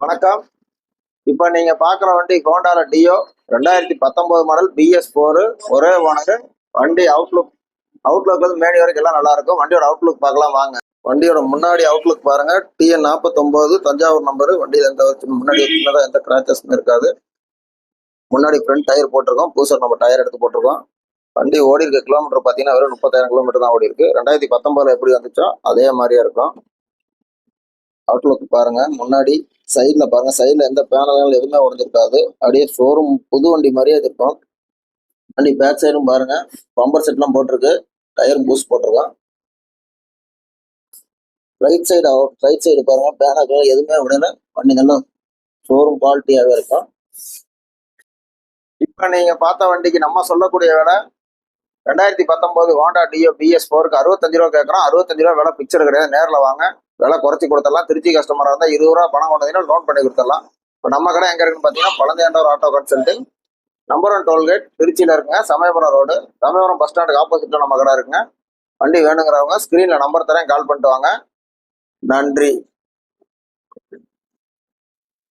வணக்கம். இப்போ நீங்க பார்க்குற வண்டி ஹோண்டால டியோ 2019 மாடல் BS4 ஒரே ஓனர். வண்டி அவுட்லுக் வந்து மேனி வரைக்கும் எல்லாம் நல்லா இருக்கும். வண்டியோட அவுட்லுக் பார்க்கலாம் வாங்க. வண்டியோட முன்னாடி அவுட்லுக் பாருங்க. TN49 Thanjavur number. வண்டியில் முன்னாடி எந்த கிராச்சஸும் இருக்காது. முன்னாடி ஃப்ரண்ட் டயர் போட்டிருக்கோம். புதுசாக நம்ம டயர் எடுத்து போட்டிருக்கோம். வண்டி ஓடி இருக்க கிலோமீட்டர் பார்த்தீங்கன்னா வெறும் 30,000 கிலோமீட்டர் தான் ஓடி இருக்கு. 2019 எப்படி வந்துச்சோ அதே மாதிரியே இருக்கும். அவுட்லுக் பாருங்க. முன்னாடி சைடில் பாருங்க. சைடில் எந்த பேனல்கள் எதுவுமே உடஞ்சிருக்காது. அப்படியே ஷோரூம் புது வண்டி மாதிரியே இருக்கும். வண்டி பேக் சைடும் பாருங்க. பம்பர் செட்லாம் போட்டிருக்கு. டயர் பூஸ்ட் போட்டிருக்கோம். ரைட் சைடு பாருங்க. பேனல்கள் எதுவுமே உடனே வண்டி நல்லா ஷோரூம் குவாலிட்டியாகவே இருக்கும். இப்போ நீங்க பார்த்த வண்டிக்கு நம்ம சொல்லக்கூடிய விலை 2019 ஹோண்டா டியோ BS4க்கு 65 ரூபா கேட்குறோம். 65 ரூபா விலை பிக்சர் கிடையாது. நேரில் வாங்க, விலை குறைச்சி கொடுத்துடலாம். திருச்சி கஸ்டமராக இருந்தால் 20 ரூபா பணம் கொண்டதுன்னா லோன் பண்ணி கொடுத்துடலாம். இப்போ நம்ம கடை எங்கே இருக்குன்னு பார்த்தீங்கன்னா பழந்தையாண்டவர் ஆட்டோ கன்சல்டிங், நம்பர் 1 டோல்கேட், திருச்சியில் இருக்குங்க. சமயபுரம் ரோடு, சமயபுரம் பஸ் ஸ்டாண்டுக்கு ஆப்போசிட்டில் நம்ம கடை இருக்குங்க. வண்டி வேணுங்கிறவங்க ஸ்க்ரீனில் நம்பர் தரேன், கால் பண்ணிட்டு வாங்க. நன்றி.